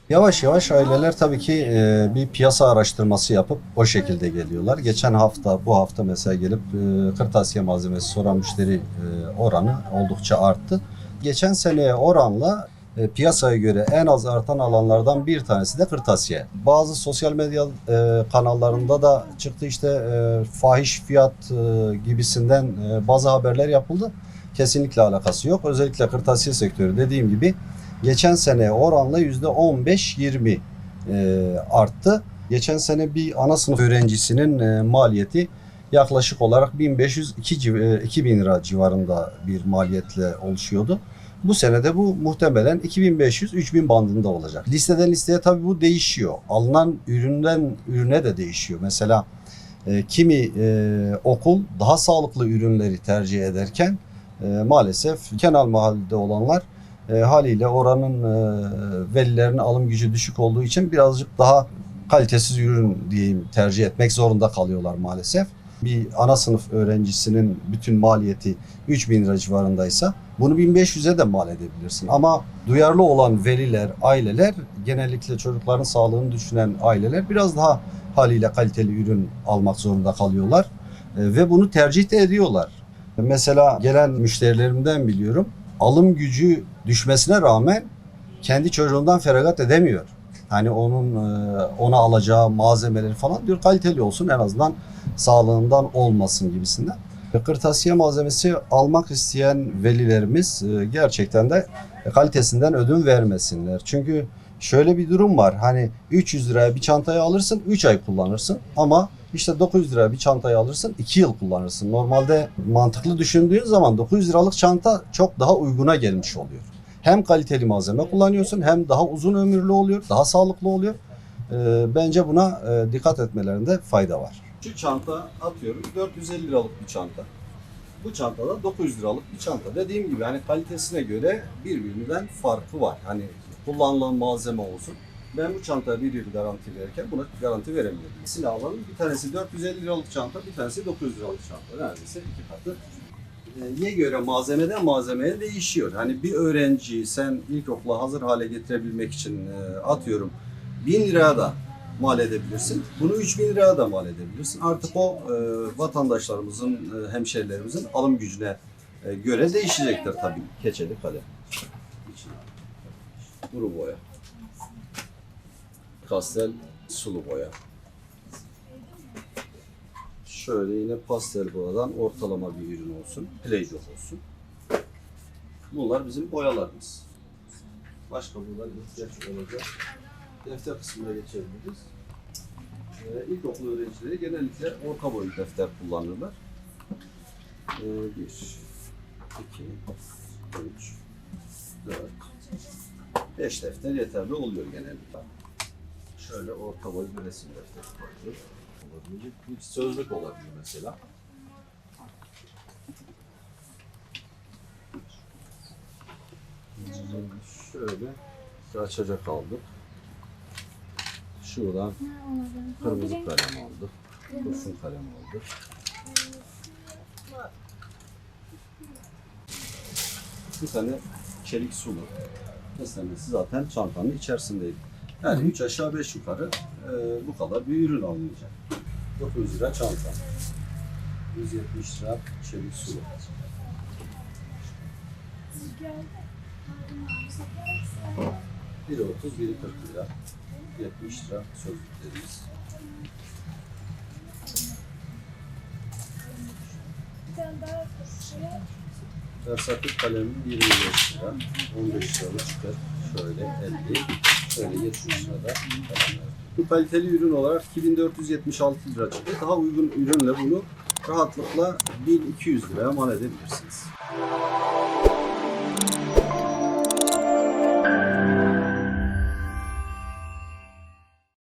Yavaş yavaş aileler tabii ki bir piyasa araştırması yapıp o şekilde geliyorlar. Geçen hafta, bu hafta mesela gelip kırtasiye malzemesi soran müşteri oranı oldukça arttı. Geçen seneye oranla piyasaya göre en az artan alanlardan bir tanesi de kırtasiye. Bazı sosyal medya kanallarında da çıktı işte fahiş fiyat gibisinden bazı haberler yapıldı. Kesinlikle alakası yok. Özellikle kırtasiye sektörü dediğim gibi geçen sene oranla %15-20 arttı. Geçen sene bir ana sınıf öğrencisinin maliyeti yaklaşık olarak 1500-2000 lira civarında bir maliyetle oluşuyordu. Bu sene de bu muhtemelen 2500-3000 bandında olacak. Listeden listeye tabii bu değişiyor. Alınan üründen ürüne de değişiyor. Mesela kimi okul daha sağlıklı ürünleri tercih ederken maalesef kenar mahallede olanlar haliyle oranın velilerinin alım gücü düşük olduğu için birazcık daha kalitesiz ürün diyeyim tercih etmek zorunda kalıyorlar maalesef. Bir ana sınıf öğrencisinin bütün maliyeti 3000 lira civarındaysa bunu 1500'e de mal edebilirsin. Ama duyarlı olan veliler, aileler, genellikle çocukların sağlığını düşünen aileler biraz daha haliyle kaliteli ürün almak zorunda kalıyorlar. Ve bunu tercih de ediyorlar. Mesela gelen müşterilerimden biliyorum, alım gücü düşmesine rağmen kendi çocuğundan feragat edemiyor. Hani ona alacağı malzemeleri falan diyor kaliteli olsun, en azından sağlığından olmasın gibisinden. Kırtasiye malzemesi almak isteyen velilerimiz gerçekten de kalitesinden ödün vermesinler. Çünkü şöyle bir durum var. Hani 300 liraya bir çantayı alırsın, 3 ay kullanırsın ama işte 900 liraya bir çantayı alırsın, 2 yıl kullanırsın. Normalde mantıklı düşündüğün zaman 900 liralık çanta çok daha uyguna gelmiş oluyor. Hem kaliteli malzeme kullanıyorsun, hem daha uzun ömürlü oluyor, daha sağlıklı oluyor. Bence buna dikkat etmelerinde fayda var. Şu çanta atıyorum 450 liralık bir çanta. Bu çantada 900 liralık bir çanta. Dediğim gibi hani kalitesine göre birbirinden farkı var. Hani kullanılan malzeme olsun. Ben bu çantaya bir yıl garanti verirken buna garanti veremiyorum. İkisini alalım. Bir tanesi 450 liralık çanta, bir tanesi 900 liralık çanta. Neredeyse iki katı. Niye göre malzemeden malzemeye değişiyor. Hani bir öğrenciyi sen ilkokula hazır hale getirebilmek için atıyorum 1000 liraya da mal edebilirsin. Bunu 3000 liraya da mal edebilirsin. Artık o vatandaşlarımızın, hemşerilerimizin alım gücüne göre değişecektir tabii. Keçeli kalem. Kuru boya. Pastel sulu boya. Şöyle yine pastel boyadan ortalama bir ürün olsun. Play-Doh olsun. Bunlar bizim boyalarımız. Başka buradan ihtiyaç olacak defter kısmına geçebiliriz. İlkokul öğrencileri genellikle orta boyut defter kullanırlar. 1, 2, 3, 4, 5 defter yeterli oluyor genellikle. Şöyle orta boy bir resim defteri koyuyoruz. Olabilecek bir sözlük olabilir mesela. Şöyle açacak aldık. Şuradan kırmızı kalem aldık. Kurşun kalem aldık. Bir tane çelik sulu. Beslenmesi zaten çantanın içerisindeydi. Yani 3 aşağı 5 yukarı bu kadar bir ürün alınacak. 900 lira çanta. 170 lira çelik sulu. Biri 30, biri 40 lira. 70 lira sözlüklerimiz. Versatil kalemim 25 lira. 15 liralık çıkar. Şöyle 50, şöyle 70 lirada kalemler. Bu kaliteli ürün olarak 2476 lira çıktı. Daha uygun ürünle bunu rahatlıkla 1200 liraya mal edebilirsiniz.